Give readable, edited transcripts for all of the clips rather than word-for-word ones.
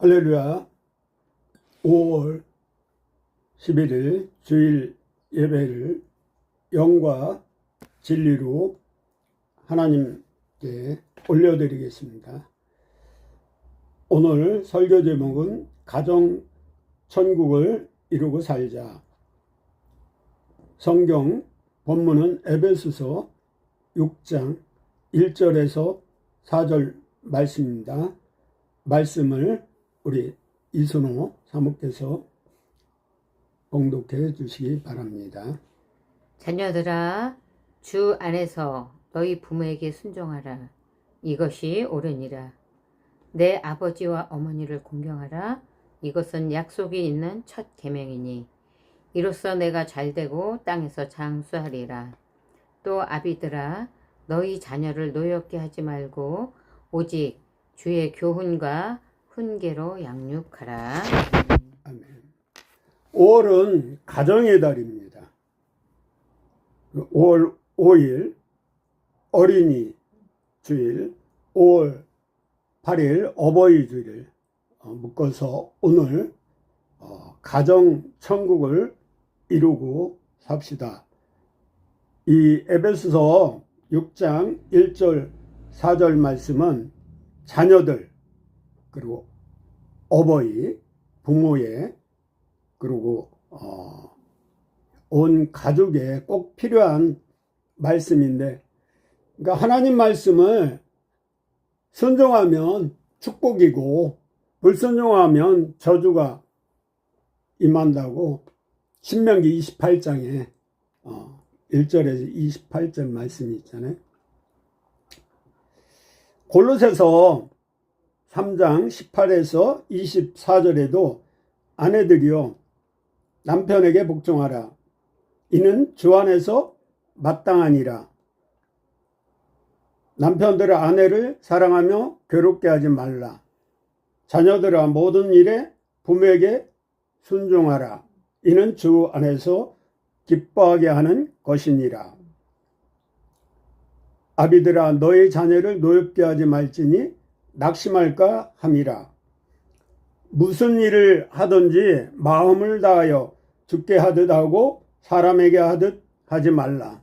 할렐루야. 5월 11일 주일 예배를 영과 진리로 하나님께 올려드리겠습니다. 오늘 설교 제목은 가정 천국을 이루고 살자. 성경 본문은 에베소서 6장 1절에서 4절 말씀입니다. 말씀을 우리 이순호 사모께서 봉독해 주시기 바랍니다. 자녀들아, 주 안에서 너희 부모에게 순종하라. 이것이 옳으니라. 내 아버지와 어머니를 공경하라. 이것은 약속이 있는 첫 계명이니 이로써 내가 잘되고 땅에서 장수하리라. 또 아비들아, 너희 자녀를 노엽게 하지 말고 오직 주의 교훈과 훈계로 양육하라. 아멘. 5월은 가정의 달입니다. 5월 5일 어린이 주일, 5월 8일 어버이 주일 묶어서 오늘 가정 천국을 이루고 삽시다. 이 에베소서 6장 1절 4절 말씀은 자녀들, 그리고 어버이, 부모의, 그리고 온 가족에 꼭 필요한 말씀인데, 그러니까 하나님 말씀을 순종하면 축복이고 불순종하면 저주가 임한다고 신명기 28장에 1절에서 28절 말씀이 있잖아요. 골로새서 3장 18에서 24절에도 아내들이여 남편에게 복종하라. 이는 주 안에서 마땅하니라. 남편들의 아내를 사랑하며 괴롭게 하지 말라. 자녀들아 모든 일에 부모에게 순종하라. 이는 주 안에서 기뻐하게 하는 것이니라. 아비들아 너희 자녀를 노엽게 하지 말지니 낙심할까 함이라. 무슨 일을 하든지 마음을 다하여 주께 하듯 하고 사람에게 하듯 하지 말라.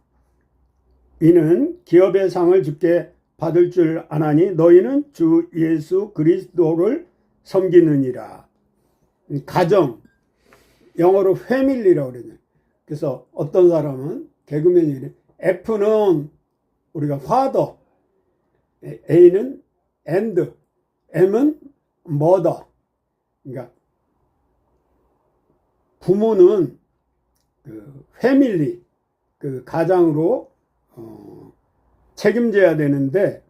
이는 기업의 상을 주께 받을 줄 아나니 너희는 주 예수 그리스도를 섬기느니라. 가정, 영어로 패밀리라고 그러네. 그래서 어떤 사람은 개그맨이 F는 우리가 father, A는 and, M은 mother. 그러니까 부모는 그 패밀리, 그 가장으로 책임져야 되는데,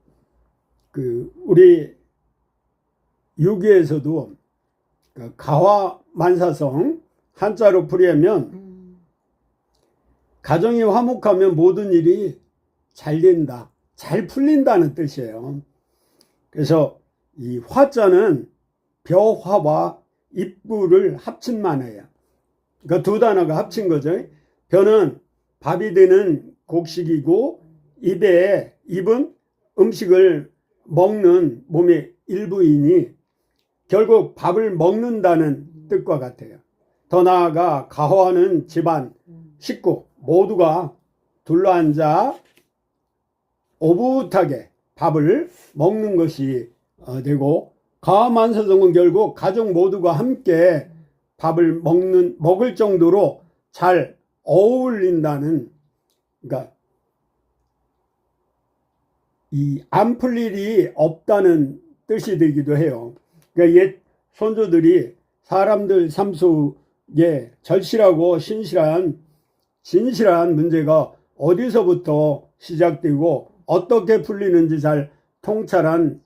그 우리 유기에서도 그 가화만사성 한자로 풀이하면 가정이 화목하면 모든 일이 잘 된다, 잘 풀린다는 뜻이에요. 그래서 이 화자는 벼화와 입부를 합친 만화예요. 그러니까 두 단어가 합친 거죠. 벼는 밥이 되는 곡식이고 입은 음식을 먹는 몸의 일부이니 결국 밥을 먹는다는 뜻과 같아요. 더 나아가 가화는 집안, 식구 모두가 둘러앉아 오붓하게 밥을 먹는 것이 되고, 가화만사성은 결국 가족 모두가 함께 밥을 먹을 정도로 잘 어울린다는, 그러니까 이 안 풀 일이 없다는 뜻이 되기도 해요. 그러니까 옛 선조들이 사람들 삶 속에 절실하고 진실한 문제가 어디서부터 시작되고 어떻게 풀리는지 잘 통찰한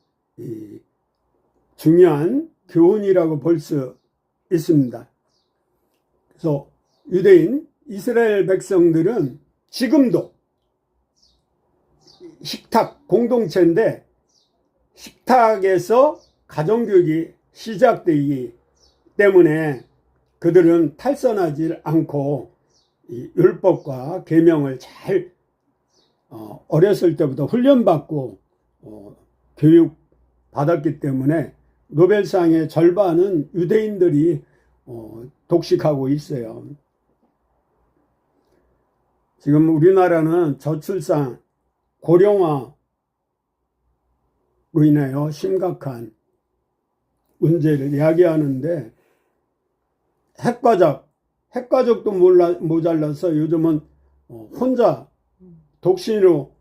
중요한 교훈이라고 볼 수 있습니다. 그래서 유대인 이스라엘 백성들은 지금도 식탁 공동체인데 식탁에서 가정교육이 시작되기 때문에 그들은 탈선하지 않고 이 율법과 계명을 잘 어렸을 때부터 훈련받고 교육 받았기 때문에 노벨상의 절반은 유대인들이 독식하고 있어요. 지금 우리나라는 저출산, 고령화로 인하여 심각한 문제를 이야기하는데 핵가족도 모자라서 요즘은 혼자 독신으로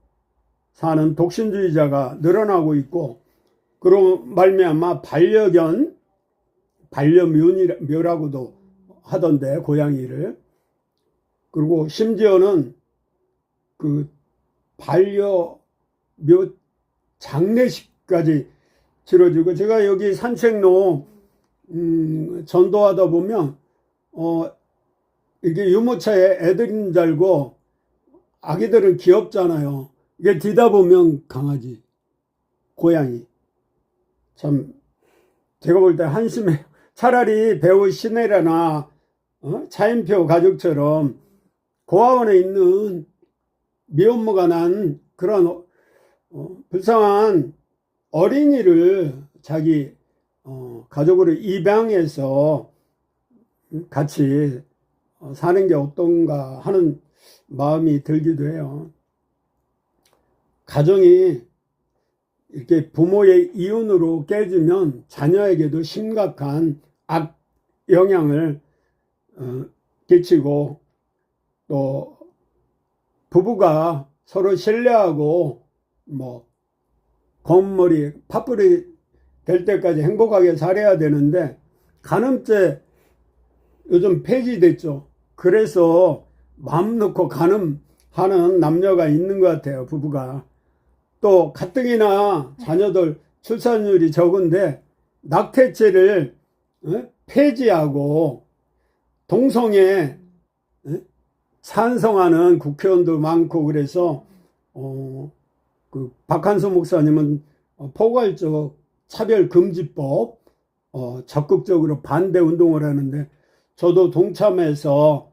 사는 독신주의자가 늘어나고 있고, 그로 말미암아 반려묘라고도 하던데, 고양이를. 그리고 심지어는 그 반려묘 장례식까지 치러지고, 제가 여기 산책로 전도하다 보면 이게 유모차에 애들인 줄 알고, 아기들은 귀엽잖아요. 이게 뒤다 보면 강아지, 고양이. 참 제가 볼 때 한심해요. 차라리 배우 신혜라나 차인표 가족처럼 고아원에 있는 미혼모가 난 그런 불쌍한 어린이를 자기 가족으로 입양해서 같이 사는 게 어떤가 하는 마음이 들기도 해요. 가정이 이렇게 부모의 이윤으로 깨지면 자녀에게도 심각한 악 영향을 끼치고, 또 부부가 서로 신뢰하고 검머리 팥불이 될 때까지 행복하게 살아야 되는데, 간음죄 요즘 폐지됐죠. 그래서 마음 놓고 간음하는 남녀가 있는 것 같아요, 부부가. 또 가뜩이나 자녀들 출산율이 적은데 낙태죄를 폐지하고 동성애 찬성하는 국회의원도 많고, 그래서 그 박한수 목사님은 포괄적 차별금지법 적극적으로 반대 운동을 하는데, 저도 동참해서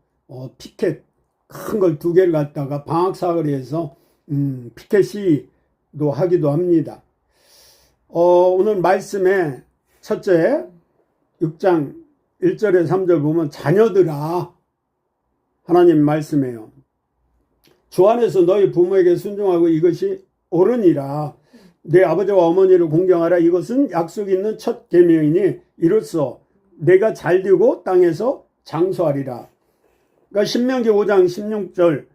피켓 큰 걸 2개를 갖다가 방학사거리에서 피켓 시위도 하기도 합니다. 오늘 말씀에 첫째 6장 1절에 3절 보면 자녀들아, 하나님 말씀해요. 주 안에서 너희 부모에게 순종하고 이것이 옳으니라. 내 아버지와 어머니를 공경하라. 이것은 약속 있는 첫 계명이니 이로써 내가 잘되고 땅에서 장수하리라. 그러니까 신명기 5장 16절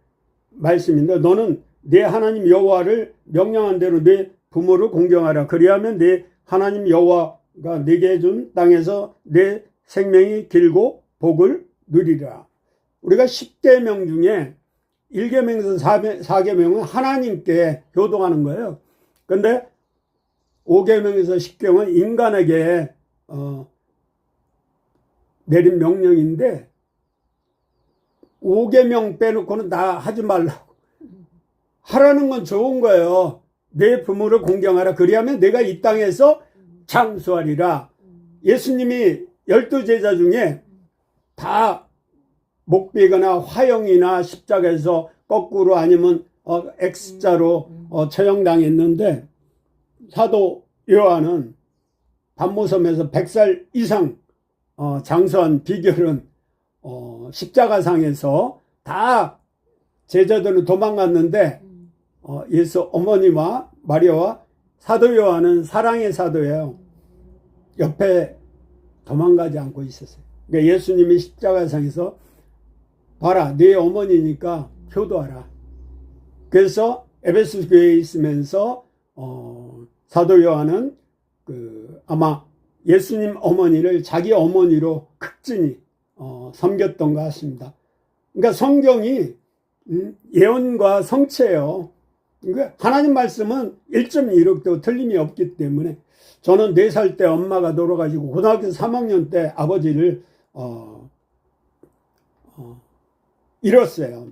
말씀인데, 너는 내 하나님 여호와를 명령한 대로 내 부모를 공경하라. 그리하면 내 하나님 여호와가 네게 준 땅에서 내 생명이 길고 복을 누리라. 우리가 10계명 중에 1계명에서 4계명은 하나님께 효도하는 거예요. 그런데 5계명에서 10계명은 인간에게 내린 명령인데, 5계명 빼놓고는 나 하지 말라고. 하라는 건 좋은 거예요. 내 부모를 공경하라. 그리하면 내가 이 땅에서 장수하리라. 예수님이 12제자 중에 다 목베거나 화형이나 십자가에서 거꾸로 아니면 X자로 처형당했는데, 사도 요한은 반모섬에서 100살 이상 장수한 비결은 십자가상에서 다 제자들은 도망갔는데, 예수 어머니와 마리아와 사도 요한은 사랑의 사도예요. 옆에 도망가지 않고 있었어요. 그러니까 예수님이 십자가상에서 봐라, 네 어머니니까 효도하라. 그래서 에베소 교회에 있으면서 사도 요한은 아마 예수님 어머니를 자기 어머니로 극진히 섬겼던 것 같습니다. 그러니까 성경이 예언과 성취예요. 그러니까 하나님 말씀은 1.1억도 틀림이 없기 때문에, 저는 4살 때 엄마가 돌아가시고 고등학교 3학년 때 아버지를 잃었어요.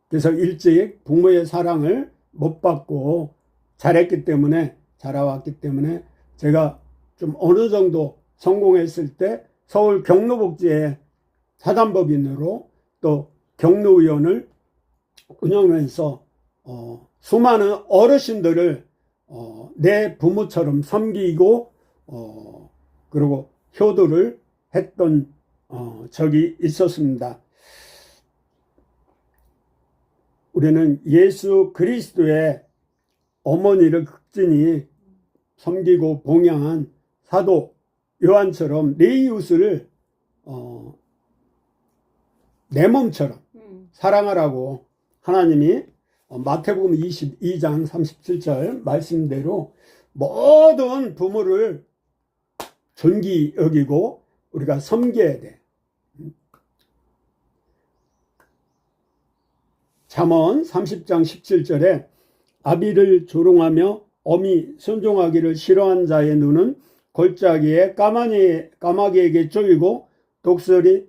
그래서 일찍 부모의 사랑을 못 받고 자랐기 때문에, 자라왔기 때문에, 제가 좀 어느 정도 성공했을 때 서울 경로복지의 사단법인으로 또 경로위원을 운영하면서 수많은 어르신들을 내 부모처럼 섬기고 그리고 효도를 했던 적이 있었습니다. 우리는 예수 그리스도의 어머니를 극진히 섬기고 봉양한 사도 요한처럼 내 이웃을 내 몸처럼 사랑하라고 하나님이 마태복음 22장 37절 말씀대로 모든 부모를 존귀 여기고 우리가 섬겨야 돼. 잠언 30장 17절에 아비를 조롱하며 어미 순종하기를 싫어한 자의 눈은 골짜기에 까마귀에게 쪼이고 독수리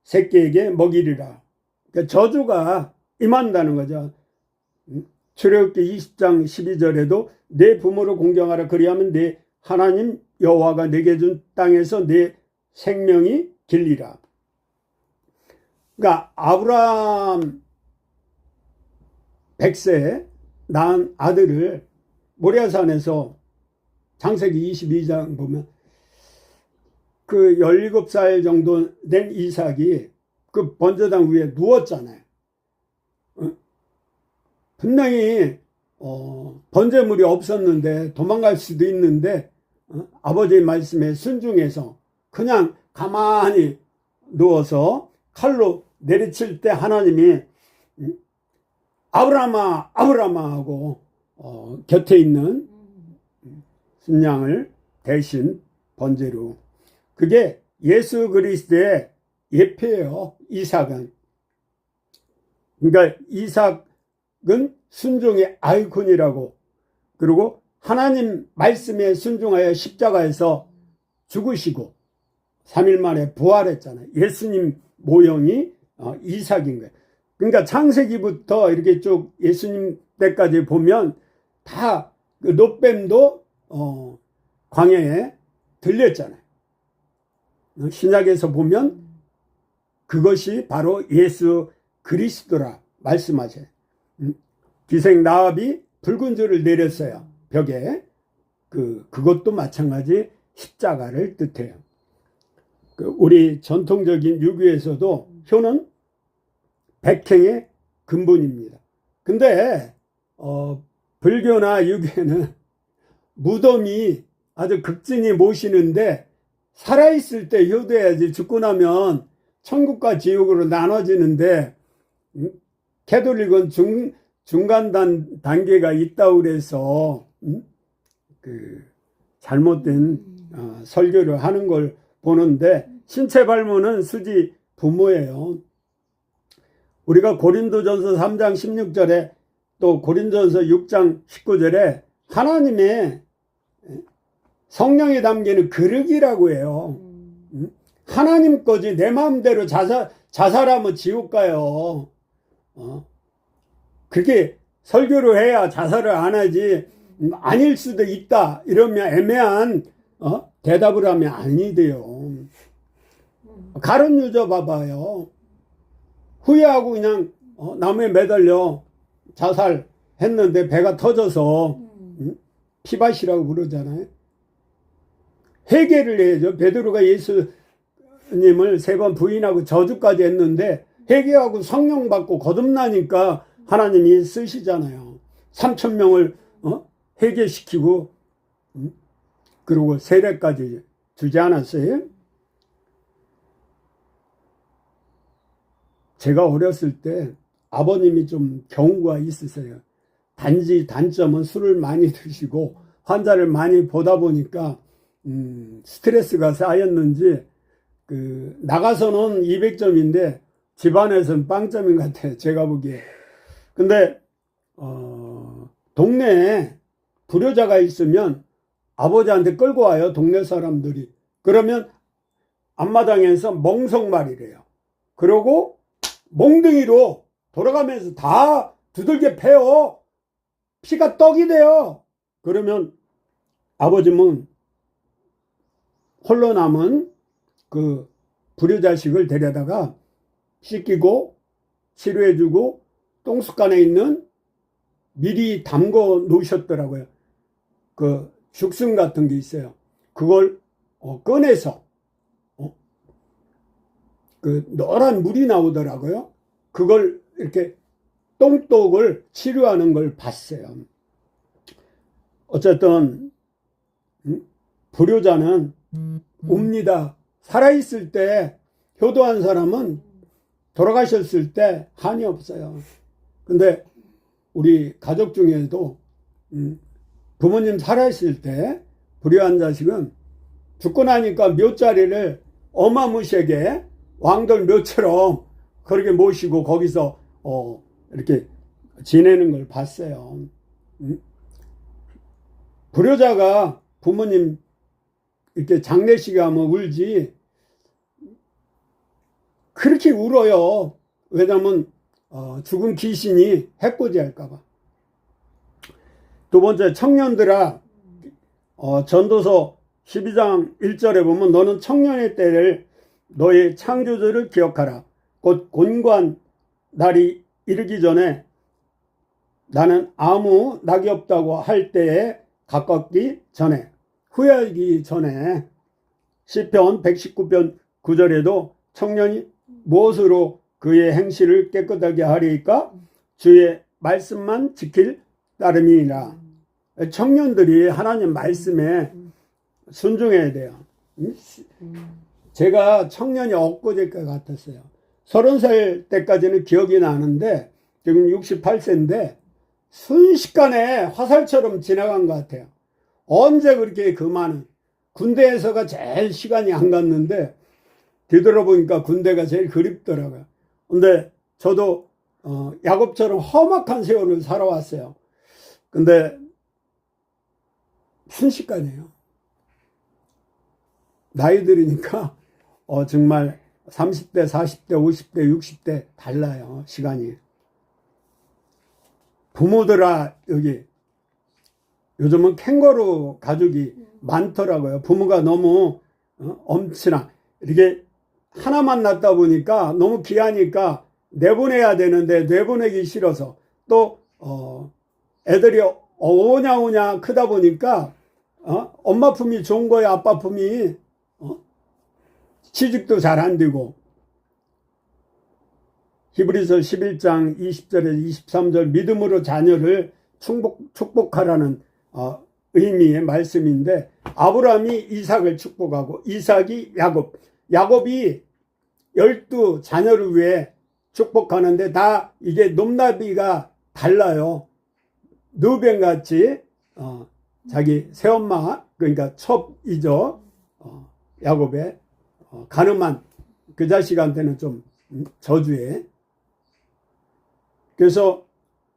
새끼에게 먹이리라. 그러니까 저주가 임한다는 거죠. 출애굽기 20장 12절에도 내 부모를 공경하라 그리하면 내 하나님 여호와가 내게 준 땅에서 내 생명이 길리라. 그러니까 아브라함 100세에 낳은 아들을 모리아산에서 창세기 22장 보면 그 17살 정도 된 이삭이 그 번제당 위에 누웠잖아요. 분명히 번제물이 없었는데 도망갈 수도 있는데 아버지의 말씀에 순종해서 그냥 가만히 누워서 칼로 내리칠 때 하나님이 아브라함아 아브라함아 하고 곁에 있는 순양을 대신 번제로, 그게 예수 그리스도의 예표예요. 이삭은. 그러니까 이삭은 순종의 아이콘이라고. 그리고 하나님 말씀에 순종하여 십자가에서 죽으시고 3일 만에 부활했잖아요. 예수님 모형이 이삭인 거예요. 그러니까 창세기부터 이렇게 쭉 예수님 때까지 보면 다 그 놋뱀도 광야에 들렸잖아요. 신약에서 보면 그것이 바로 예수 그리스도라 말씀하셔요. 기생 나합이 붉은 줄을 내렸어요. 벽에. 그것도 마찬가지 십자가를 뜻해요. 우리 전통적인 유교에서도 효는 백행의 근본입니다. 근데 불교나 유교에는 무덤이 아주 극진히 모시는데 살아있을 때 효도해야지 죽고 나면 천국과 지옥으로 나눠지는데 캐톨릭은 중간 단계가 있다고 그래서 잘못된 설교를 하는 걸 보는데 신체 발모는 수지 부모예요. 우리가 고린도전서 3장 16절에 또 고린도전서 6장 19절에 하나님의 성령이 담기는 그릇이라고 해요. 하나님 거지 내 마음대로 자살하면 지옥 가요. 그렇게 설교를 해야 자살을 안 하지. 아닐 수도 있다 이러면 애매한 대답을 하면 아니 돼요. 가론 유저 봐봐요. 후회하고 그냥 나무에 매달려 자살했는데 배가 터져서 피밭이라고 부르잖아요. 회개를 해야죠. 베드로가 예수님을 3번 부인하고 저주까지 했는데 회개하고 성령 받고 거듭나니까 하나님이 쓰시잖아요. 3,000명을 회개시키고 그리고 세례까지 주지 않았어요? 제가 어렸을 때 아버님이 좀 경우가 있으세요. 단점은 술을 많이 드시고 환자를 많이 보다 보니까 스트레스가 쌓였는지 나가서는 200점인데 집안에서는 빵점인 것 같아요. 제가 보기에. 근데 동네에 불효자가 있으면 아버지한테 끌고 와요. 동네 사람들이. 그러면 앞마당에서 멍석말이래요. 그러고 몽둥이로 돌아가면서 다 두들겨 패요. 피가 떡이 돼요. 그러면 아버지는 홀로 남은 그 불효자식을 데려다가 씻기고 치료해주고 똥숟간에 있는 미리 담궈 놓으셨더라고요. 그 죽순 같은 게 있어요. 그걸 꺼내서 그 노란 물이 나오더라고요. 그걸 이렇게 똥독을 치료하는 걸 봤어요. 어쨌든 불효자는 옵니다. 살아있을 때 효도한 사람은 돌아가셨을 때 한이 없어요. 근데 우리 가족 중에도 부모님 살아있을 때 불효한 자식은 죽고 나니까 묘자리를 어마무시하게 왕들 묘처럼 그렇게 모시고 거기서 이렇게 지내는 걸 봤어요. 불효자가 부모님 이렇게 장례식에 하면 울지 그렇게 울어요. 왜냐면 죽은 귀신이 해코지할까봐. 두 번째, 청년들아, 전도서 12장 1절에 보면 너는 청년의 때를 너의 창조주를 기억하라. 곧 곤고한 날이 이르기 전에 나는 아무 낙이 없다고 할 때에 가깝기 전에, 후회하기 전에. 시편 119편 9절에도 청년이 무엇으로 그의 행실을 깨끗하게 하리이까? 주의 말씀만 지킬 따름이니라. 청년들이 하나님 말씀에 순종해야 돼요. 제가 청년이 엊그제 같았어요. 30살 때까지는 기억이 나는데 지금 68세인데 순식간에 화살처럼 지나간 것 같아요. 언제 그렇게 그 많은, 군대에서가 제일 시간이 안 갔는데 뒤돌아보니까 군대가 제일 그립더라고요. 근데 저도 야곱처럼 험악한 세월을 살아왔어요. 근데 순식간이에요. 나이 들으니까 정말 30대, 40대, 50대, 60대 달라요. 시간이. 부모들아, 여기 요즘은 캥거루 가족이 많더라고요. 부모가 너무 엄친아 이렇게 하나만 낳다 보니까 너무 귀하니까 내보내야 되는데 내보내기 싫어서 또 애들이 오냐오냐 크다 보니까 엄마 품이 좋은 거야. 아빠 품이 취직도 잘 안 되고. 히브리서 11장 20절에서 23절 믿음으로 자녀를 축복하라는 의미의 말씀인데, 아브라함이 이삭을 축복하고 이삭이 야곱이 12 자녀를 위해 축복하는데 다 이게 높낮이가 달라요. 르벤같이 자기 새엄마, 그러니까 첩이죠. 야곱의 가늠한 그 자식한테는 좀 저주해. 그래서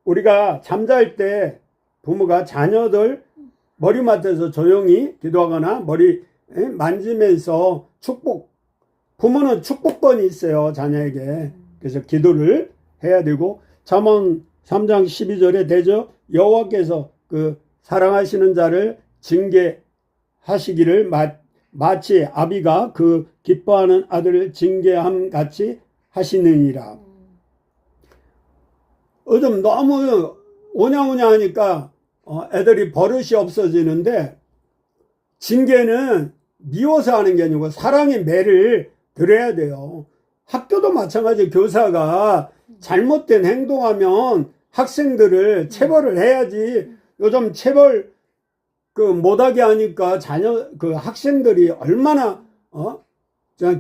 우리가 잠잘 때 부모가 자녀들 머리맡에서 조용히 기도하거나 머리 만지면서 부모는 축복권이 있어요, 자녀에게. 그래서 기도를 해야 되고, 잠언 3장 12절에 대저 여호와께서 그 사랑하시는 자를 징계하시기를 마치 아비가 그 기뻐하는 아들을 징계함 같이 하시느니라. 요즘 너무 오냐오냐 하니까 애들이 버릇이 없어지는데, 징계는 미워서 하는 게 아니고 사랑의 매를 들어야 돼요. 학교도 마찬가지. 교사가 잘못된 행동하면 학생들을 체벌을 해야지. 요즘 체벌 못하게 하니까 학생들이 얼마나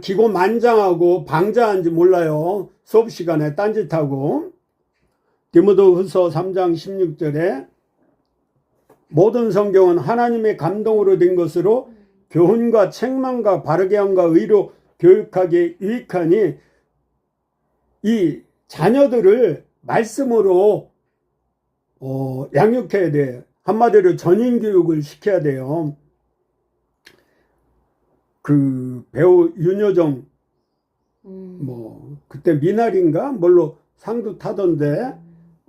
기고만장하고 방자한지 몰라요. 수업 시간에 딴짓하고. 디모데후서 3장 16절에 모든 성경은 하나님의 감동으로 된 것으로 교훈과 책망과 바르게 함과 의로 교육하기에 유익하니 이 자녀들을 말씀으로 양육해야 돼요. 한마디로 전인교육을 시켜야 돼요. 그 배우 윤여정 그때 미나리인가 뭘로 상도 타던데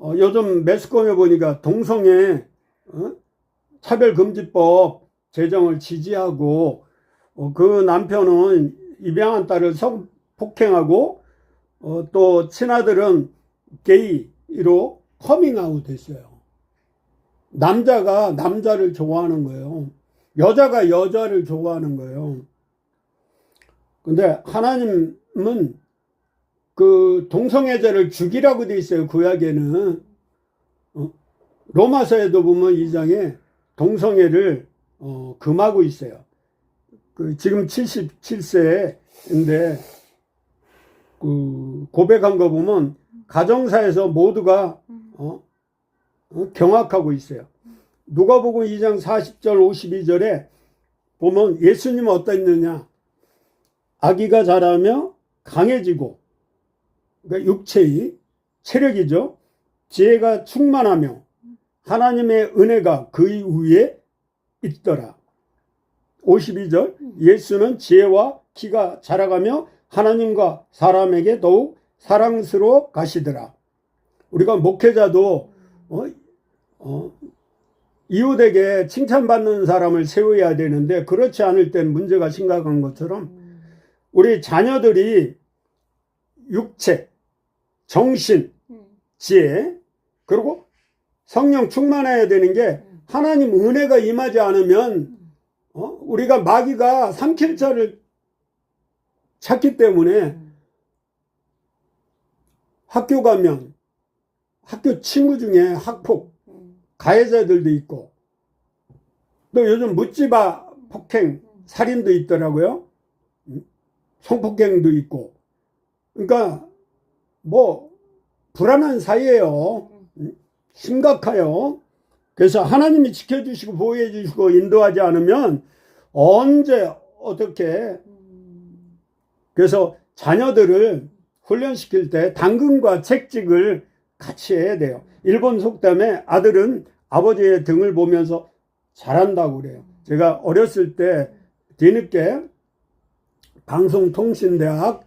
요즘 매스컴에 보니까 동성애 차별금지법 제정을 지지하고 그 남편은 입양한 딸을 성폭행하고 또 친아들은 게이로 커밍아웃 했어요. 남자가 남자를 좋아하는 거예요. 여자가 여자를 좋아하는 거예요. 근데 하나님은 그 동성애자를 죽이라고 돼 있어요. 구약에는. 로마서에도 보면 2장에 동성애를 금하고 있어요. 그 지금 77세인데 그 고백한 거 보면 가정사에서 모두가 경악하고 있어요. 누가복음 2장 40절 52절에 보면 예수님은 어떠했느냐? 아기가 자라며 강해지고, 그러니까 육체의 체력이죠. 지혜가 충만하며 하나님의 은혜가 그의 위에 있더라. 52절 예수는 지혜와 키가 자라가며 하나님과 사람에게 더욱 사랑스러워 가시더라. 우리가 목회자도 이웃에게 칭찬받는 사람을 세워야 되는데 그렇지 않을 땐 문제가 심각한 것처럼 우리 자녀들이 육체, 정신, 지혜, 그리고 성령 충만해야 되는 게 하나님 은혜가 임하지 않으면 우리가 마귀가 삼킬 자를 찾기 때문에 학교 가면 학교 친구 중에 학폭, 가해자들도 있고 또 요즘 묻지마 폭행, 살인도 있더라고요. 성폭행도 있고. 그러니까 뭐 불안한 사이에요. 심각해요. 그래서 하나님이 지켜주시고 보호해 주시고 인도하지 않으면 언제 어떻게. 그래서 자녀들을 훈련시킬 때 당근과 채찍을 같이 해야 돼요. 일본 속담에 아들은 아버지의 등을 보면서 자란다고 그래요. 제가 어렸을 때 뒤늦게 방송통신대학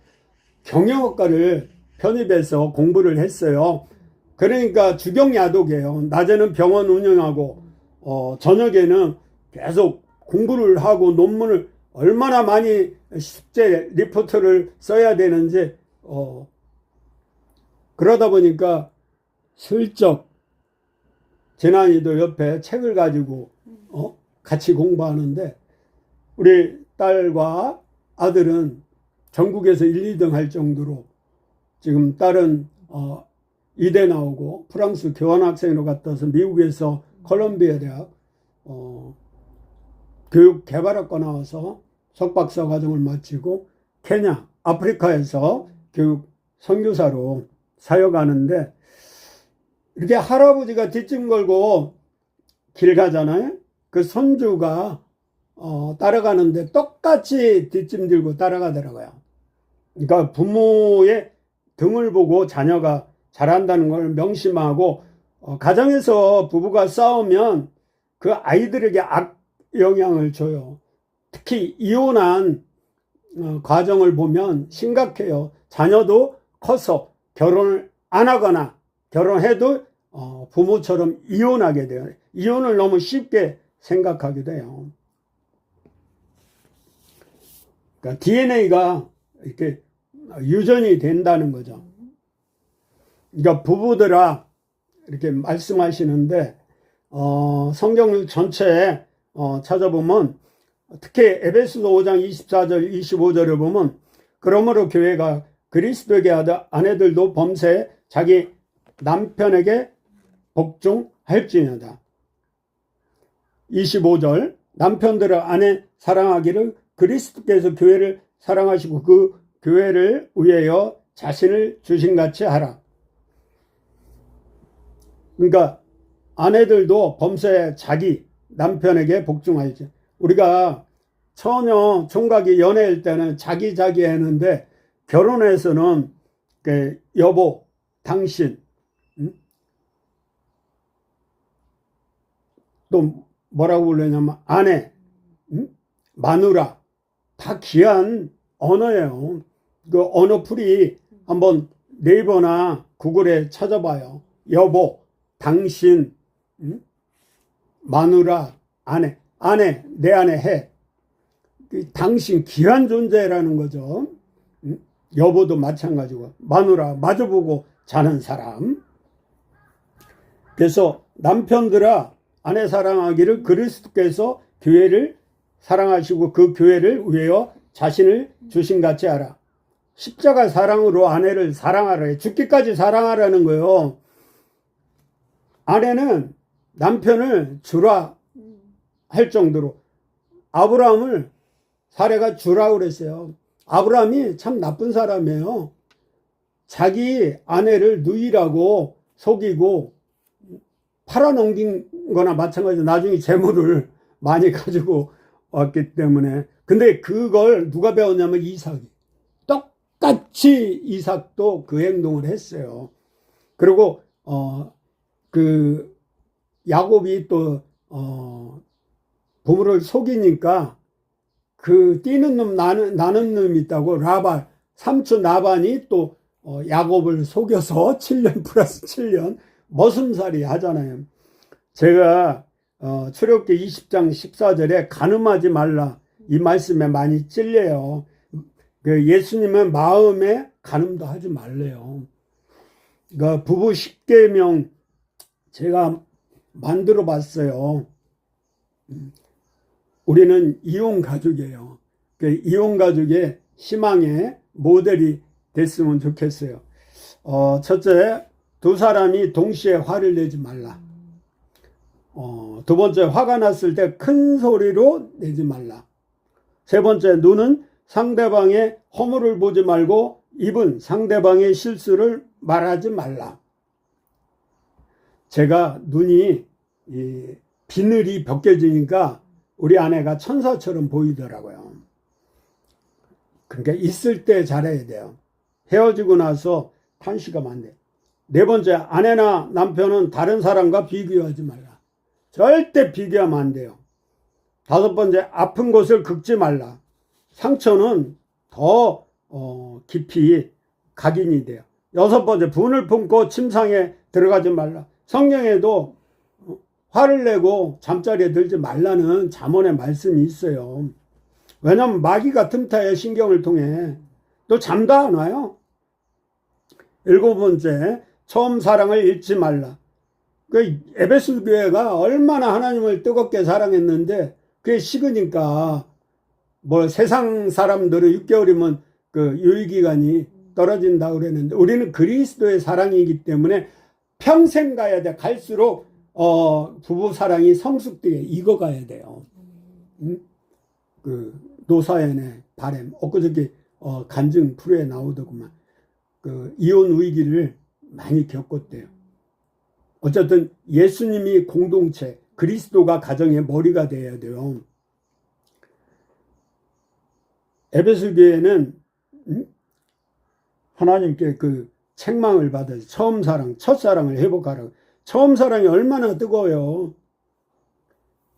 경영학과를 편입해서 공부를 했어요. 그러니까 주경야독이에요. 낮에는 병원 운영하고 저녁에는 계속 공부를 하고 논문을 얼마나 많이 숙제 리포트를 써야 되는지 그러다 보니까 슬쩍 재난이도 옆에 책을 가지고 같이 공부하는데 우리 딸과 아들은 전국에서 1, 2등 할 정도로 지금 딸은 이대 나오고 프랑스 교환학생으로 갔다 와서 미국에서 콜롬비아 대학 교육개발학과 나와서 석박사 과정을 마치고 케냐, 아프리카에서 교육 선교사로 사역하는데 이렇게 할아버지가 뒷짐 걸고 길 가잖아요. 그 손주가 따라가는데 똑같이 뒷짐 들고 따라가더라고요. 그러니까 부모의 등을 보고 자녀가 잘한다는 걸 명심하고 가정에서 부부가 싸우면 그 아이들에게 악영향을 줘요. 특히 이혼한 과정을 보면 심각해요. 자녀도 커서 결혼을 안 하거나 결혼해도 부모처럼 이혼하게 돼요. 이혼을 너무 쉽게 생각하게 돼요. 그러니까 DNA가 이렇게 유전이 된다는 거죠. 그러니까 부부들아 이렇게 말씀하시는데 성경 전체에 찾아보면 특히 에베소서 5장 24절 25절을 보면 그러므로 교회가 그리스도에게 아내들도 범사에 자기 남편에게 복종할지니라. 25절 남편들은 아내 사랑하기를 그리스도께서 교회를 사랑하시고 그 교회를 위하여 자신을 주신같이 하라. 그러니까 아내들도 범사에 자기 남편에게 복종하지. 우리가 처녀 총각이 연애할 때는 자기 했는데 결혼해서는 여보, 당신, 또 뭐라고 부르냐면 아내, 마누라, 다 귀한 언어예요. 그 언어풀이 한번 네이버나 구글에 찾아봐요. 여보, 당신, 마누라, 아내, 내 아내 해. 당신 귀한 존재라는 거죠. 여보도 마찬가지고 마누라 마주보고 자는 사람. 그래서 남편들아 아내 사랑하기를 그리스도께서 교회를 사랑하시고 그 교회를 위하여 자신을 주신 같이 하라. 십자가 사랑으로 아내를 사랑하라. 죽기까지 사랑하라는 거예요. 아내는 남편을 주라 할 정도로 아브라함을 사례가 주라고 그랬어요. 아브라함이 참 나쁜 사람이에요. 자기 아내를 누이라고 속이고 팔아넘긴 거나 마찬가지로 나중에 재물을 많이 가지고 왔기 때문에. 근데 그걸 누가 배웠냐면 이삭이. 똑같이 이삭도 그 행동을 했어요. 그리고 그 야곱이 또 부모를 속이니까 그 뛰는 놈 나는 놈이 있다고 라반 삼촌 라반이 또 야곱을 속여서 7년 플러스 7년 머슴살이 하잖아요. 제가 출애굽기 20장 14절에 간음하지 말라 이 말씀에 많이 찔려요. 그 예수님은 마음에 간음도 하지 말래요. 그러니까 부부 10계명 제가 만들어 봤어요. 우리는 이혼 가족이에요. 그 이혼 가족의 희망의 모델이 됐으면 좋겠어요. 첫째, 두 사람이 동시에 화를 내지 말라. 두 번째, 화가 났을 때 큰 소리로 내지 말라. 세 번째, 눈은 상대방의 허물을 보지 말고 입은 상대방의 실수를 말하지 말라. 제가 눈이 비늘이 벗겨지니까 우리 아내가 천사처럼 보이더라고요. 그러니까 있을 때 잘해야 돼요. 헤어지고 나서 탄식하면 안 돼요. 네 번째, 아내나 남편은 다른 사람과 비교하지 말라. 절대 비교하면 안 돼요. 다섯 번째, 아픈 곳을 긁지 말라. 상처는 더 깊이 각인이 돼요. 여섯 번째, 분을 품고 침상에 들어가지 말라. 성경에도 화를 내고 잠자리에 들지 말라는 잠언의 말씀이 있어요. 왜냐하면 마귀가 틈타요. 신경을 통해. 또 잠도 안 와요. 일곱 번째, 처음 사랑을 잃지 말라. 그 에베소 교회가 얼마나 하나님을 뜨겁게 사랑했는데 그게 식으니까 뭐 세상 사람들은 6개월이면 그 유효기간이 떨어진다 그랬는데 우리는 그리스도의 사랑이기 때문에 평생 가야 돼. 갈수록 부부 사랑이 성숙되게 익어가야 돼요. 그 노사연의 바램 엊그저께 간증 프로에 나오더구만. 그 이혼 위기를 많이 겪었대요. 어쨌든 예수님이 공동체, 그리스도가 가정의 머리가 돼야 돼요. 에베소 교회는 하나님께 그 책망을 받아서 처음 사랑, 첫사랑을 회복하라고. 처음 사랑이 얼마나 뜨거워요.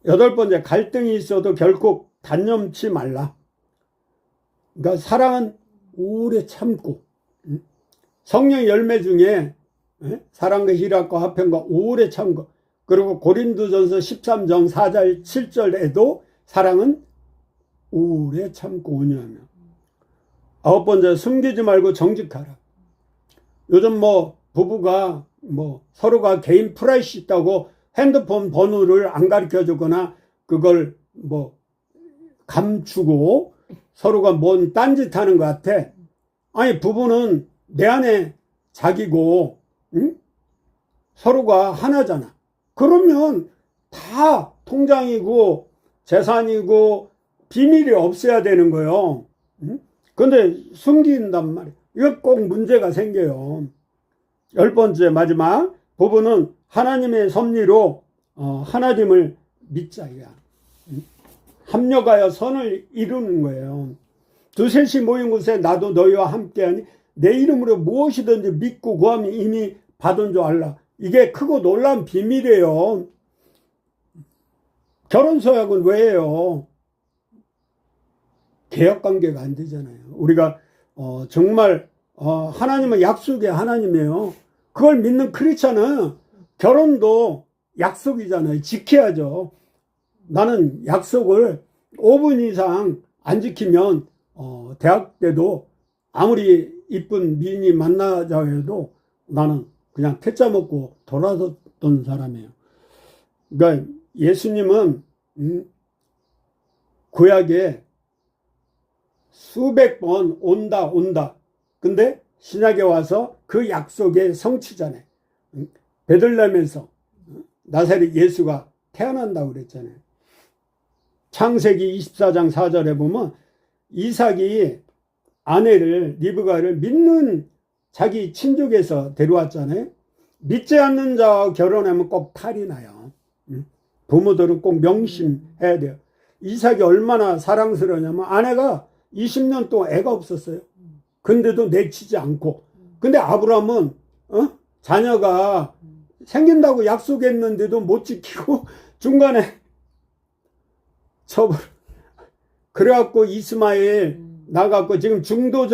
여덟 번째, 갈등이 있어도 결코 단념치 말라. 그러니까 사랑은 오래 참고, 성령의 열매 중에 사랑과 희락과 화평과 오래 참고, 그리고 고린도전서 13장 4절 7절에도 사랑은 오래 참고 온유하며. 아홉 번째, 숨기지 말고 정직하라. 요즘 뭐 부부가 뭐 서로가 개인 프라이시 있다고 핸드폰 번호를 안 가르쳐 주거나 그걸 뭐 감추고 서로가 뭔 딴짓 하는 것 같아. 아니, 부부는 내 안에 자기고, 응? 서로가 하나잖아. 그러면 다 통장이고 재산이고 비밀이 없어야 되는 거예요. 응? 근데 숨긴단 말이야. 이거 꼭 문제가 생겨요. 열 번째, 마지막, 부부는 하나님의 섭리로 하나님을 믿자야. 합력하여 선을 이루는 거예요. 두셋이 모인 곳에 나도 너희와 함께하니 내 이름으로 무엇이든지 믿고 구하면 이미 받은 줄 알라. 이게 크고 놀라운 비밀이에요. 결혼 서약은 왜 해요? 계약관계가 안 되잖아요. 우리가 정말 하나님은 약속의 하나님이에요. 그걸 믿는 크리스찬은 결혼도 약속이잖아요. 지켜야죠. 나는 약속을 5분 이상 안 지키면 대학 때도 아무리 이쁜 미인이 만나자 해도 나는 그냥 퇴짜 먹고 돌아섰던 사람이에요. 그러니까 예수님은 구약에 수백 번 온다. 근데 신약에 와서 그 약속의 성취자네. 베들레헴에서 나사렛 예수가 태어난다고 그랬잖아요. 창세기 24장 4절에 보면 이삭이 아내를 리브가를 믿는 자기 친족에서 데려왔잖아요. 믿지 않는 자와 결혼하면 꼭 탈이 나요. 부모들은 꼭 명심해야 돼요. 이삭이 얼마나 사랑스러우냐면 아내가 20년 동안 애가 없었어요. 근데도 내치지 않고. 근데 아브라함은 자녀가 생긴다고 약속했는데도 못 지키고 중간에 처벌. 그래갖고 이스마엘 나갔고 지금 중동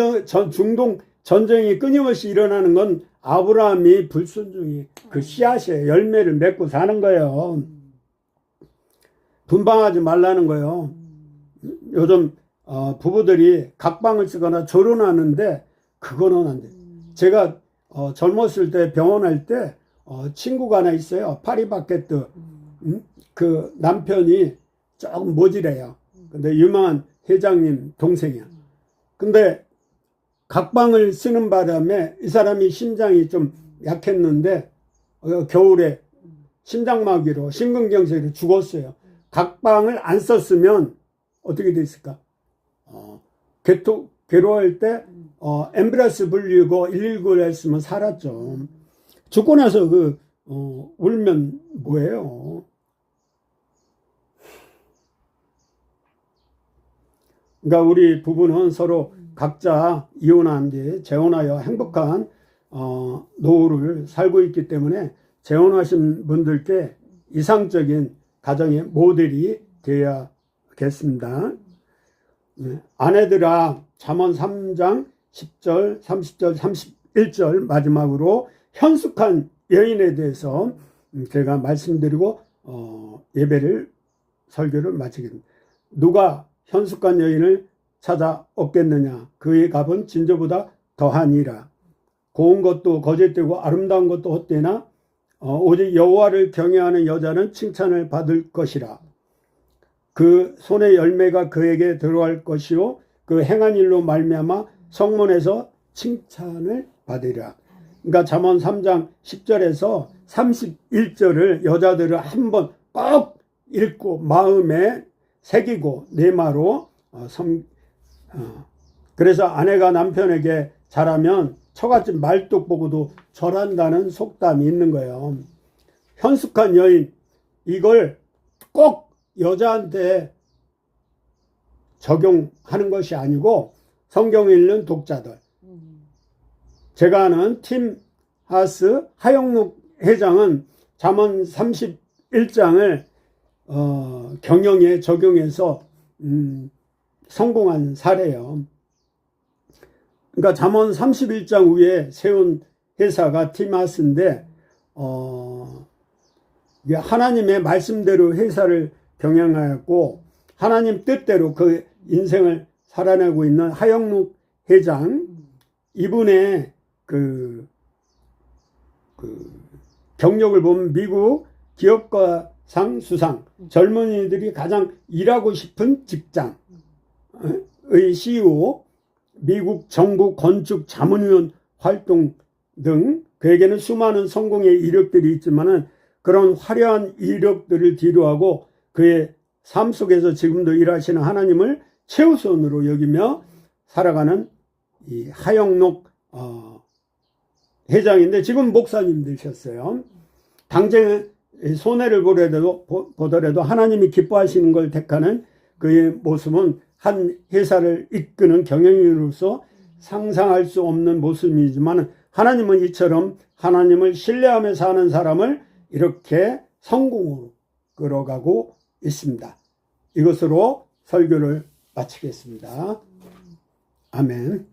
전쟁이 끊임없이 일어나는 건 아브라함이 불순종이 그 씨앗에 열매를 맺고 사는 거예요. 분방하지 말라는 거예요. 요즘 부부들이 각방을 쓰거나 결혼하는데 그거는 안 돼. 제가 젊었을 때 병원할 때 친구가 하나 있어요. 파리바게뜨. 그 남편이 조금 모질해요. 근데 유명한 회장님 동생이야. 근데 각방을 쓰는 바람에 이 사람이 심장이 좀 약했는데 겨울에 심장마비로 심근경색으로 죽었어요. 각방을 안 썼으면 어떻게 됐을까? 괴로워할 때 앰뷸런스 불리고 119를 했으면 살았죠. 죽고 나서 울면 뭐예요? 그러니까 우리 부부는 서로 각자 이혼한 뒤에 재혼하여 행복한 노후를 살고 있기 때문에 재혼하신 분들께 이상적인 가정의 모델이 되어야겠습니다. 아내들아, 잠언 3장 10절, 30절, 31절 마지막으로 현숙한 여인에 대해서 제가 말씀드리고 설교를 마치겠습니다. 누가 현숙한 여인을 찾아 얻겠느냐? 그의 값은 진저보다 더하니라. 고운 것도 거짓되고 아름다운 것도 헛되나 오직 여호와를 경외하는 여자는 칭찬을 받을 것이라. 그 손의 열매가 그에게 들어갈 것이요 그 행한 일로 말미암아 성문에서 칭찬을 받으리라. 그러니까 잠언 3장 10절에서 31절을 여자들은 한번 꼭 읽고 마음에 새기고 내마로 그래서 아내가 남편에게 잘하면 처갓집 말뚝 보고도 절한다는 속담이 있는 거예요. 현숙한 여인, 이걸 꼭 여자한테 적용하는 것이 아니고 성경 읽는 독자들. 제가 아는 팀 하스 하영록 회장은 잠언 31장을 경영에 적용해서 성공한 사례예요. 그러니까 잠언 31장 위에 세운 회사가 팀하스인데 하나님의 말씀대로 회사를 경영하였고 하나님 뜻대로 그 인생을 살아내고 있는 하영록 회장, 이분의 그 경력을 보면 미국 기업가상 수상, 젊은이들이 가장 일하고 싶은 직장의 CEO, 미국 정부 건축 자문위원 활동 등 그에게는 수많은 성공의 이력들이 있지만은 그런 화려한 이력들을 뒤로하고 그의 삶 속에서 지금도 일하시는 하나님을 최우선으로 여기며 살아가는 이 하영록 회장인데 지금 목사님 되셨어요. 당장에 손해를 보더라도 하나님이 기뻐하시는 걸 택하는 그의 모습은 한 회사를 이끄는 경영인으로서 상상할 수 없는 모습이지만 하나님은 이처럼 하나님을 신뢰하며 사는 사람을 이렇게 성공으로 끌어가고 있습니다. 이것으로 설교를 마치겠습니다. 아멘.